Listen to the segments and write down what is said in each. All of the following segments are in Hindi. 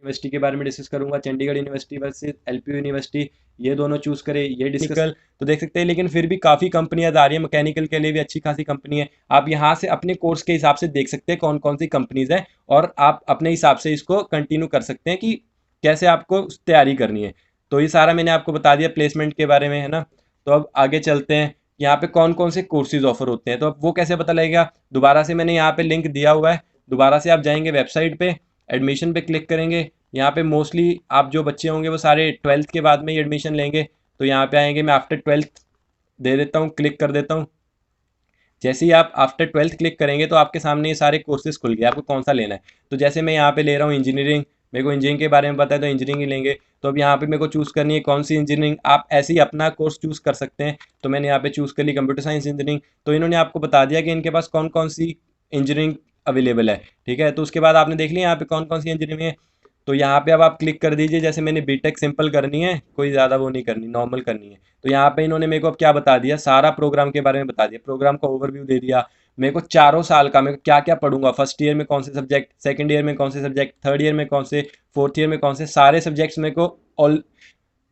यूनिवर्सिटी के बारे में डिस्कस करूंगा, Chandigarh university versus LPU university, ये दोनों चूज करें, ये डिस्कस तो देख सकते हैं। लेकिन फिर भी काफ़ी कंपनियां आ रही है, मैकेनिकल के लिए भी अच्छी खासी कंपनी है। आप यहाँ से अपने कोर्स के हिसाब से देख सकते हैं कौन कौन सी कंपनीज है, और आप अपने हिसाब से इसको कंटिन्यू कर सकते हैं कि कैसे आपको तैयारी करनी है। तो ये सारा मैंने आपको बता दिया प्लेसमेंट के बारे में, है ना। तो अब आगे चलते हैं, यहाँ पे कौन कौन से कोर्सेज ऑफर होते हैं, तो अब वो कैसे पता लगेगा। दोबारा से मैंने यहाँ पे लिंक दिया हुआ है, दोबारा से आप जाएंगे वेबसाइट पे, एडमिशन पे क्लिक करेंगे। यहाँ पे मोस्टली आप जो बच्चे होंगे वो सारे 12th के बाद में ही एडमिशन लेंगे। तो यहाँ पे आएंगे, मैं आफ्टर 12th दे देता हूँ, क्लिक कर देता हूँ। जैसे ही आप आफ्टर 12th क्लिक करेंगे तो आपके सामने ये सारे कोर्सेज खुल गए, आपको कौन सा लेना है। तो जैसे मैं यहाँ पे ले रहा हूँ इंजीनियरिंग, मेरे को इंजीनियरिंग के बारे में पता है तो इंजीनियरिंग ही लेंगे। तो अब यहाँ पे मेरे को चूज़ करनी है कौन सी इंजीनियरिंग, आप ऐसे ही अपना कोर्स चूज़ कर सकते हैं। तो मैंने यहाँ पे चूज़ कर ली कंप्यूटर साइंस इंजीनियरिंग। तो इन्होंने आपको बता दिया कि इनके पास कौन कौन सी इंजीनियरिंग अवेलेबल है, ठीक है। तो उसके बाद आपने देख लिया यहाँ पे कौन कौन सी इंजीनियरिंग है। तो यहाँ पे अब आप क्लिक कर दीजिए, जैसे मैंने बीटेक सिंपल करनी है, कोई ज़्यादा वो नहीं करनी, नॉर्मल करनी है। तो यहाँ पे इन्होंने मेरे को अब क्या बता दिया, सारा प्रोग्राम के बारे में बता दिया, प्रोग्राम का ओवरव्यू दे दिया। मेरे को चारों साल का मैं क्या क्या पढ़ूंगा, फर्स्ट ईयर में कौन से सब्जेक्ट, सेकंड ईयर में कौन से सब्जेक्ट, थर्ड ईयर में कौन से, फोर्थ ईयर में कौन से, सारे सब्जेक्ट्स मेरे को ऑल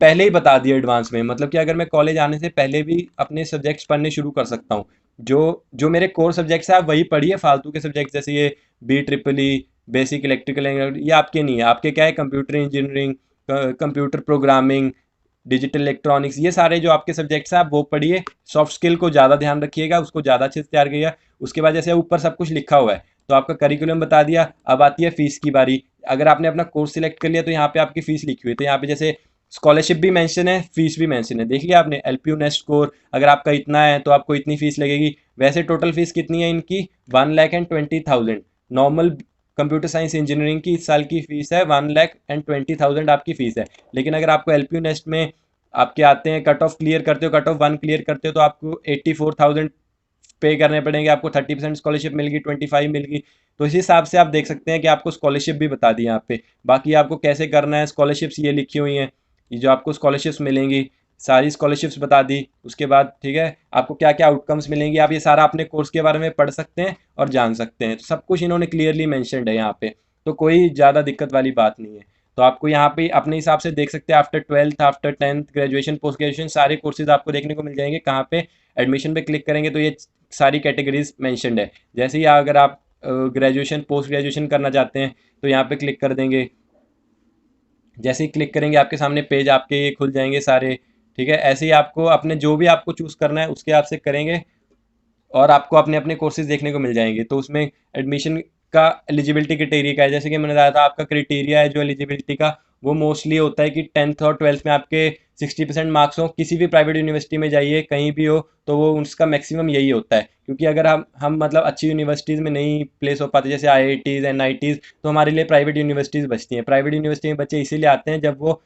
पहले ही बता दिया एडवांस में। मतलब कि अगर मैं कॉलेज आने से पहले भी अपने सब्जेक्ट्स पढ़ने शुरू कर सकता हूँ। जो जो मेरे कोर सब्जेक्ट्स हैं आप वही पढ़िए, फालतू के सब्जेक्ट जैसे ये B triple E, basic electrical, ये आपके नहीं है। आपके क्या है, computer engineering, computer programming, digital electronics, ये सारे जो आपके सब्जेक्ट्स हैं आप वो पढ़िए। सॉफ्ट स्किल को ज़्यादा ध्यान रखिएगा, उसको ज़्यादा अच्छे से तैयार करिएगा। उसके बाद जैसे ऊपर सब कुछ लिखा हुआ है, तो आपका करिकुलम बता दिया। अब आती है फीस की बारी। अगर आपने अपना कोर्स सिलेक्ट कर लिया तो यहाँ पे आपकी फीस लिखी हुई है। तो यहाँ पे जैसे स्कॉलरशिप भी मेंशन है, फीस भी मेंशन है, देख लिया आपने। एलपीयू नेस्ट स्कोर अगर आपका इतना है तो आपको इतनी फीस लगेगी। वैसे टोटल फीस कितनी है इनकी, 1,20,000। नॉर्मल कंप्यूटर साइंस इंजीनियरिंग की इस साल की फीस है 1,20,000 आपकी फीस है। लेकिन अगर आपको एलपीयू नेस्ट में आपके आते हैं, कट ऑफ क्लियर करते हो, कट ऑफ 1 क्लियर करते हो, तो आपको 84,000 पे करने पड़ेंगे। आपको 30% स्कॉलरशिप मिलेगी, 25 मिलेगी। तो इस हिसाब से आप देख सकते हैं कि आपको स्कॉलरशिप भी बता दी यहाँ पे। बाकी आपको कैसे करना है, स्कॉलरशिप्स ये लिखी हुई हैं, ये जो आपको स्कॉलरशिप्स मिलेंगी, सारी स्कॉलरशिप्स बता दी। उसके बाद ठीक है, आपको क्या क्या आउटकम्स मिलेंगी, आप ये सारा अपने कोर्स के बारे में पढ़ सकते हैं और जान सकते हैं। तो सब कुछ इन्होंने क्लियरली मैंशनड है यहाँ पे, तो कोई ज़्यादा दिक्कत वाली बात नहीं है। तो आपको यहाँ पे अपने हिसाब से देख सकते हैं, after 12th, after 10th, graduation, post graduation, सारे कोर्सेज आपको देखने को मिल जाएंगे। कहाँ पे, एडमिशन पे क्लिक करेंगे तो ये सारी कैटेगरीज मैंशनड है। जैसे ही अगर आप ग्रेजुएशन, पोस्ट ग्रेजुएशन करना चाहते हैं तो यहाँ पे क्लिक कर देंगे। जैसे ही क्लिक करेंगे आपके सामने पेज आपके ये खुल जाएंगे सारे, ठीक है। ऐसे ही आपको अपने जो भी आपको चूज़ करना है उसके आप से करेंगे, और आपको अपने अपने कोर्सेज देखने को मिल जाएंगे। तो उसमें एडमिशन का एलिजिबिलिटी क्राइटेरिया का है, जैसे कि मैंने बताया था, आपका क्राइटेरिया है जो एलिजिबिलिटी का, वो मोस्टली होता है कि 10th और 12th में आपके 60% मार्क्स हो। किसी भी प्राइवेट यूनिवर्सिटी में जाइए, कहीं भी हो, तो वो उसका मैक्सिमम यही होता है। क्योंकि अगर हम मतलब अच्छी यूनिवर्सिटीज़ में नहीं प्लेस हो पाते, जैसे आईआईटीज़, एनआईटीज़, तो हमारे लिए प्राइवेट यूनिवर्सिटीज़ बचती हैं। प्राइवेट यूनिवर्सिटी में बच्चे इसीलिए आते हैं जब वो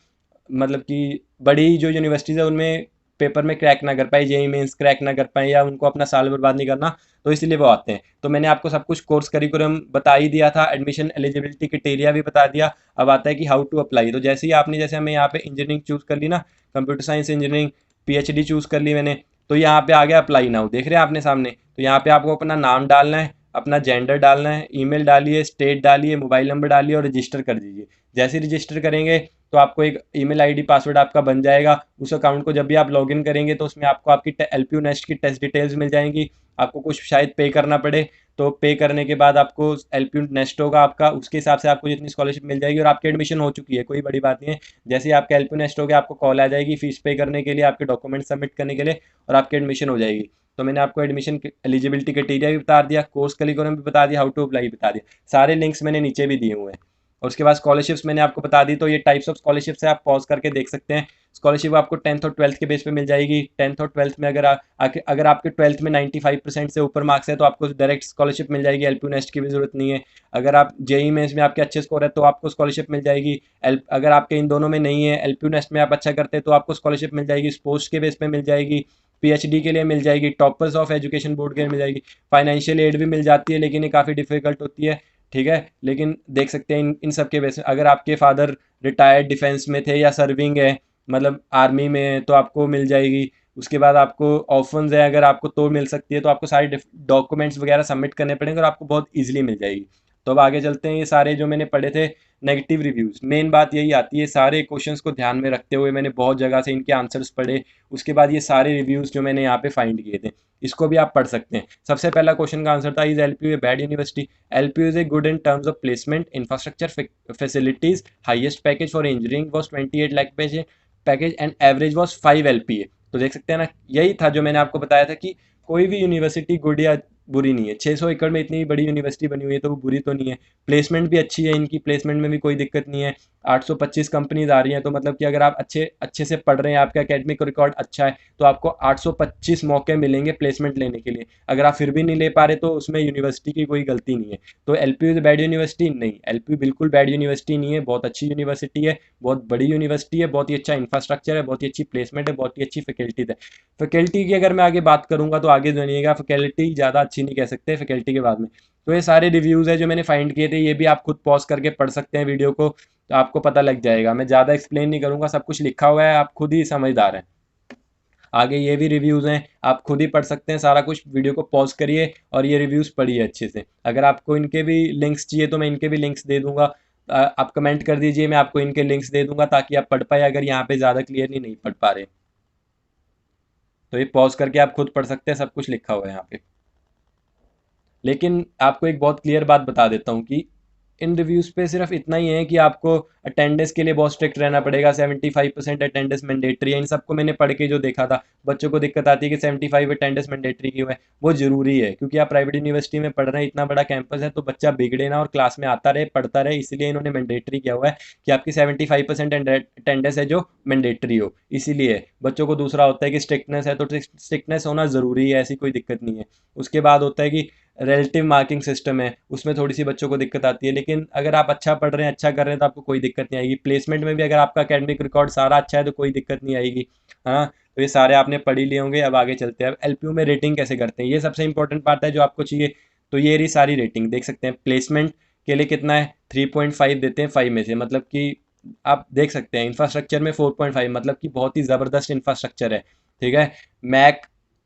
मतलब कि बड़ी जो यूनिवर्सिटीज़ है उनमें पेपर में क्रैक ना कर पाए, जेई मेंस क्रैक ना कर पाए, या उनको अपना साल बर्बाद नहीं करना, तो इसलिए वो आते हैं। तो मैंने आपको सब कुछ कोर्स करिकुलम बता ही दिया था, एडमिशन एलिजिबिलिटी क्राइटेरिया भी बता दिया। अब आता है कि हाउ टू अप्लाई। तो जैसे ही आपने, जैसे हमें यहाँ पे इंजीनियरिंग चूज़ कर ली ना, computer science engineering, PhD choose कर ली मैंने, तो यहाँ पे आ गया अप्लाई नाउ, देख रहे हैं आपने सामने। तो यहाँ पे आपको अपना नाम डालना है, अपना जेंडर डालना है, ईमेल डालिए, स्टेट डालिए, मोबाइल नंबर डालिए और रजिस्टर कर दीजिए। जैसे ही रजिस्टर करेंगे तो आपको एक ईमेल आईडी पासवर्ड आपका बन जाएगा। उस अकाउंट को जब भी आप लॉगिन करेंगे तो उसमें आपको आपकी एलपीयू नेस्ट की टेस्ट डिटेल्स मिल जाएंगी। आपको कुछ शायद पे करना पड़े, तो पे करने के बाद आपको एलपीयू नेस्ट होगा आपका, उसके हिसाब से आपको जितनी स्कॉलरशिप मिल जाएगी। और आपकी एडमिशन हो चुकी है, कोई बड़ी बात नहीं है। जैसे ही आपका एलपीयू नेस्ट हो गया, आपको कॉल आ जाएगी फीस पे करने के लिए, आपके डॉक्यूमेंट सबमिट करने के लिए, और आपकी एडमिशन हो जाएगी। तो मैंने आपको एडमिशन एलिजिबिलिटी क्राइटेरिया भी बता दिया, कोर्स करिकुलम भी बता दिया, हाउ टू अप्लाई बता दिया। सारे लिंक्स मैंने नीचे भी दिए हुए हैं। और उसके बाद स्कॉलरशिप्स मैंने आपको बता दी। तो ये टाइप्स ऑफ स्कॉलरशिप्स है, आप पॉज करके देख सकते हैं। स्कॉलरशिप आपको 10th और 12th के बेस पे मिल जाएगी। 10th और 12th में अगर आपके 12th में 95% से ऊपर मार्क्स है तो आपको डायरेक्ट स्कॉलरशिप मिल जाएगी, एलपीयू नेस्ट की भी जरूरत नहीं है। अगर आप जेई मेंस में आपके अच्छे स्कोर है तो आपको स्कॉलरशिप मिल जाएगी। अगर आपके इन दोनों में नहीं है, एलपीयू नेस्ट में आप अच्छा करते हैं, तो आपको स्कॉलरशिप मिल जाएगी, स्पोर्ट्स के बेस पे मिल जाएगी, पीएचडी के लिए मिल जाएगी, टॉपर्स ऑफ एजुकेशन बोर्ड के लिए मिल जाएगी, फाइनेंशियल एड भी मिल जाती है, लेकिन ये काफ़ी डिफिकल्ट होती है, ठीक है। लेकिन देख सकते हैं इन सब के बेस में, अगर आपके फादर रिटायर्ड डिफेंस में थे या सर्विंग है, मतलब आर्मी में है, तो आपको मिल जाएगी। उसके बाद आपको ऑफन्स है, अगर आपको तो मिल सकती है। तो आपको सारे डॉक्यूमेंट्स वगैरह सबमिट करने पड़ेंगे और आपको बहुत ईजिली मिल जाएगी। तो अब आगे चलते हैं। ये सारे जो मैंने पढ़े थे नेगेटिव रिव्यूज़, मेन बात यही आती है, सारे क्वेश्चंस को ध्यान में रखते हुए मैंने बहुत जगह से इनके आंसर्स पढ़े, उसके बाद ये सारे रिव्यूज़ जो मैंने यहाँ पे फाइंड किए थे, इसको भी आप पढ़ सकते हैं। सबसे पहला क्वेश्चन का आंसर था, is LPU a bad university? LPU is a good in terms of placement, infrastructure, facilities, highest package for engineering was 28 lakh package and average was 5 LPA. तो देख सकते हैं ना, यही था जो मैंने आपको बताया था कि कोई भी यूनिवर्सिटी गुड या बुरी नहीं है। 600 एकड़ में इतनी बड़ी यूनिवर्सिटी बनी हुई है तो वो बुरी तो नहीं है। प्लेसमेंट भी अच्छी है, इनकी प्लेसमेंट में भी कोई दिक्कत नहीं है। 825 कंपनीज आ रही हैं, तो मतलब कि अगर आप अच्छे अच्छे से पढ़ रहे हैं, आपका एकेडमिक रिकॉर्ड अच्छा है, तो आपको 825 मौके मिलेंगे प्लेसमेंट लेने के लिए। अगर आप फिर भी नहीं ले पा रहे तो उसमें यूनिवर्सिटी की कोई गलती नहीं है। तो एलपीयू इज बैड यूनिवर्सिटी? नहीं, एलपीयू बिल्कुल बैड यूनिवर्सिटी नहीं है, बहुत अच्छी यूनिवर्सिटी है, बहुत बड़ी यूनिवर्सिटी है, बहुत ही अच्छा इंफ्रास्ट्रक्चर है, बहुत ही अच्छी प्लेसमेंट है, बहुत ही अच्छी फैकल्टीज है। फैकल्टी की अगर मैं आगे बात करूंगा तो आगे जानिएगा, फैकल्टी ज़्यादा अच्छी नहीं कह सकते फैकल्टी के बाद में। तो ये सारे रिव्यूज़ है जो मैंने फाइंड किए थे, ये भी आप खुद पॉज करके पढ़ सकते हैं वीडियो को, तो आपको पता लग जाएगा। मैं ज़्यादा एक्सप्लेन नहीं करूंगा, सब कुछ लिखा हुआ है, आप खुद ही समझदार हैं। आगे ये भी रिव्यूज़ हैं, आप खुद ही पढ़ सकते हैं सारा कुछ। वीडियो को पॉज करिए और ये रिव्यूज़ पढ़िए अच्छे से। अगर आपको इनके भी लिंक्स चाहिए तो मैं इनके भी लिंक्स दे दूंगा। आप कमेंट कर दीजिए, मैं आपको इनके लिंक्स दे दूंगा ताकि आप पढ़ पाए, अगर यहाँ पे ज़्यादा क्लियरली नहीं पढ़ पा रहे। तो ये पॉज करके आप खुद पढ़ सकते हैं, सब कुछ लिखा हुआ है यहाँ पे। लेकिन आपको एक बहुत क्लियर बात बता देता हूँ कि इन रिव्यूज़ पे सिर्फ इतना ही है कि आपको अटेंडेंस के लिए बहुत स्ट्रिक्ट रहना पड़ेगा। 75% अटेंडेंस मैंडेटरी है। इन सबको मैंने पढ़ के जो देखा था, बच्चों को दिक्कत आती है कि 75 अटेंडेंस मैंडेटरी क्यों है। वो ज़रूरी है क्योंकि आप प्राइवेट यूनिवर्सिटी में पढ़ रहे हैं, इतना बड़ा कैंपस है, तो बच्चा बिगड़े ना और क्लास में आता रहे, पढ़ता रहे, इसलिए इन्होंने मैंडेटरी किया हुआ है कि आपकी 75% अटेंडेंस है जो मैंडेटरी हो। इसीलिए बच्चों को दूसरा होता है कि स्ट्रिक्टनेस है, तो स्ट्रिक्टनेस होना ज़रूरी है, ऐसी कोई दिक्कत नहीं है। उसके बाद होता है कि रिलेटिव मार्किंग सिस्टम है, उसमें थोड़ी सी बच्चों को दिक्कत आती है। लेकिन अगर आप अच्छा पढ़ रहे हैं, अच्छा कर रहे हैं, तो आपको कोई दिक्कत नहीं आएगी। प्लेसमेंट में भी अगर आपका एकेडमिक रिकॉर्ड सारा अच्छा है तो कोई दिक्कत नहीं आएगी। हाँ, तो ये सारे आपने पढ़ ही लिए होंगे। अब आगे चलते हैं, अब एलपीयू में रेटिंग कैसे करते हैं, ये सबसे इंपॉर्टेंट पार्ट है जो आपको चाहिए। तो ये रही सारी रेटिंग, देख सकते हैं प्लेसमेंट के लिए कितना है, 3.5 देते हैं 5 में से। मतलब कि आप देख सकते हैं इंफ्रास्ट्रक्चर में 4.5, मतलब कि बहुत ही ज़बरदस्त इंफ्रास्ट्रक्चर है। ठीक है। मैक,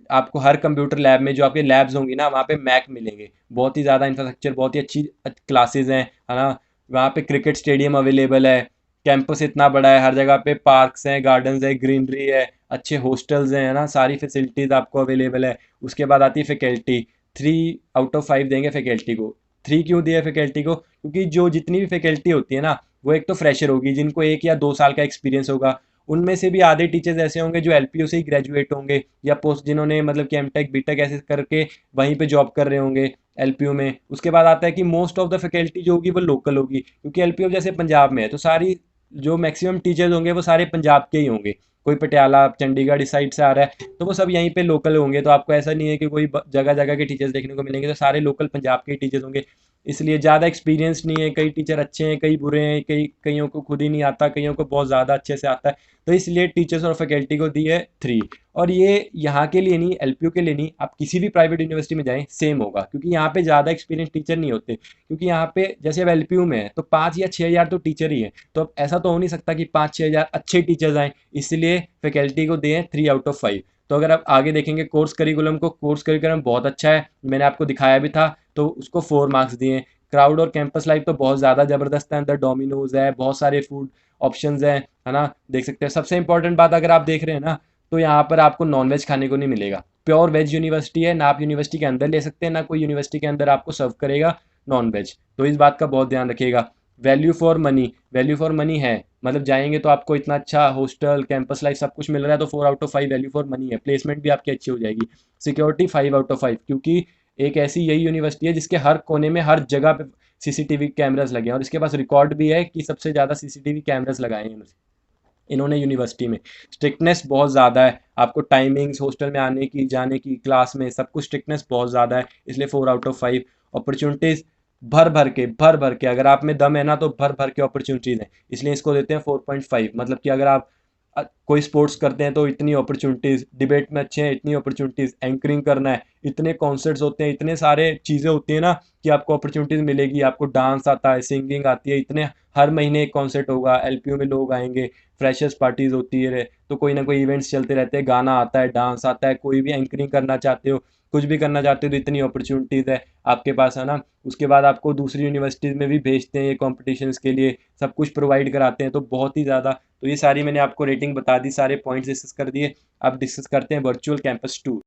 आपको हर कंप्यूटर लैब में जो आपके लैब्स होंगी ना, वहाँ पे मैक मिलेंगे। बहुत ही ज़्यादा इंफ्रास्ट्रक्चर, बहुत ही अच्छी क्लासेज हैं, है ना। वहाँ पे क्रिकेट स्टेडियम अवेलेबल है। कैंपस इतना बड़ा है, हर जगह पे पार्क्स हैं, गार्डन्स है, ग्रीनरी है, अच्छे हॉस्टल्स हैं, है ना, सारी फैसिलिटीज़ आपको अवेलेबल है। उसके बाद आती है फैकल्टी। 3 आउट ऑफ 5 देंगे फैकल्टी को। 3 क्यों दिया फैकल्टी को? क्योंकि जो जितनी भी फैकल्टी होती है ना, वो एक तो फ्रेशर होगी, जिनको 1 या 2 साल का एक्सपीरियंस होगा। उनमें से भी आधे टीचर्स ऐसे होंगे जो एलपीयू से ही ग्रेजुएट होंगे, या पोस्ट जिन्होंने मतलब कि एमटेक बीटेक ऐसे करके वहीं पे जॉब कर रहे होंगे एलपीयू में। उसके बाद आता है कि मोस्ट ऑफ द फैकल्टी जो होगी वो लोकल होगी, क्योंकि एलपीयू जैसे पंजाब में है, तो सारी जो मैक्सिमम टीचर्स होंगे वो सारे पंजाब के ही होंगे। कोई पटियाला, चंडीगढ़ इस साइड से आ रहा है तो वो सब यहीं पे लोकल होंगे। तो आपको ऐसा नहीं है कि कोई जगह जगह के टीचर्स देखने को मिलेंगे, तो सारे लोकल पंजाब के ही टीचर्स होंगे। इसलिए ज़्यादा एक्सपीरियंस नहीं है, कई टीचर अच्छे हैं, कई बुरे हैं, कईयों को खुद ही नहीं आता, कईयों को बहुत ज़्यादा अच्छे से आता है। तो इसलिए टीचर्स और फैकल्टी को दी है 3। और ये यहाँ के लिए नहीं, एलपीयू के लिए नहीं, आप किसी भी प्राइवेट यूनिवर्सिटी में जाएं सेम होगा, क्योंकि यहाँ पे ज़्यादा एक्सपीरियंस टीचर नहीं होते। क्योंकि यहाँ पे जैसे अब एलपीयू में है तो 5 या 6 हज़ार तो टीचर ही हैं, तो अब ऐसा तो हो नहीं सकता कि 5-6 हज़ार अच्छे टीचर्स आएँ। इसलिए फैकल्टी को दें 3 आउट ऑफ 5। तो अगर आप आगे देखेंगे कोर्स करिकुलम को, कोर्स करिकुलम बहुत अच्छा है, मैंने आपको दिखाया भी था, तो उसको 4 मार्क्स दिए। क्राउड और कैंपस लाइफ तो बहुत ज़्यादा ज़बरदस्त है, अंदर डोमिनोज है, बहुत सारे फूड ऑप्शंस हैं, है ना। देख सकते हैं, सबसे इंपॉर्टेंट बात अगर आप देख रहे हैं ना, तो यहाँ पर आपको नॉनवेज खाने को नहीं मिलेगा। प्योर वेज यूनिवर्सिटी है ना, आप यूनिवर्सिटी के अंदर ले सकते हैं ना, कोई यूनिवर्सिटी के अंदर आपको सर्व करेगा नॉनवेज। तो इस बात का बहुत ध्यान रखिएगा। Value for money, value for money है, मतलब जाएंगे तो आपको इतना अच्छा हॉस्टल, कैंपस लाइफ सब कुछ मिल रहा है, तो 4 out of 5 value for money है। प्लेसमेंट भी आपकी अच्छी हो जाएगी। सिक्योरिटी 5 आउट ऑफ 5, क्योंकि एक ऐसी यही यूनिवर्सिटी है जिसके हर कोने में, हर जगह पे सीसीटीवी कैमरास लगे हैं, और इसके पास रिकॉर्ड भी है कि सबसे ज़्यादा सीसीटीवी कैमरास लगाए हैं इन्होंने यूनिवर्सिटी में। स्ट्रिक्टनेस बहुत ज़्यादा है, आपको टाइमिंग्स, हॉस्टल में आने की, जाने की, क्लास में सब कुछ स्ट्रिक्टनेस बहुत ज़्यादा है, इसलिए 4 आउट ऑफ 5। अपॉर्चुनिटीज़ भर भर के, अगर आप में दम है ना तो भर भर के अपॉर्चुनिटीज़ हैं, इसलिए इसको देते हैं 4.5। मतलब कि अगर आप कोई स्पोर्ट्स करते हैं तो इतनी अपॉर्चुनिटीज़, डिबेट में अच्छे हैं इतनी अपॉर्चुनिटीज़, एंकरिंग करना है, इतने कॉन्सर्ट्स होते हैं, इतने सारे चीज़ें होती हैं ना कि आपको अपॉर्चुनिटीज़ मिलेगी। आपको डांस आता है, सिंगिंग आती है, इतने हर महीने एक कॉन्सर्ट होगा, एलपीयू में लोग आएंगे, फ्रेशर्स पार्टीज होती है, तो कोई ना कोई इवेंट्स चलते रहते हैं, गाना आता है, डांस आता है, कोई भी एंकरिंग करना चाहते हो कुछ भी करना चाहते हो तो इतनी अपॉर्चुनिटीज़ है आपके पास, है ना। उसके बाद आपको दूसरी यूनिवर्सिटीज़ में भी भेजते हैं ये कॉम्पिटिशन्स के लिए, सब कुछ प्रोवाइड कराते हैं, तो बहुत ही ज़्यादा। तो ये सारी मैंने आपको रेटिंग बता दी, सारे पॉइंट्स डिस्कस कर दिए। अब डिस्कस करते हैं वर्चुअल कैंपस टूर।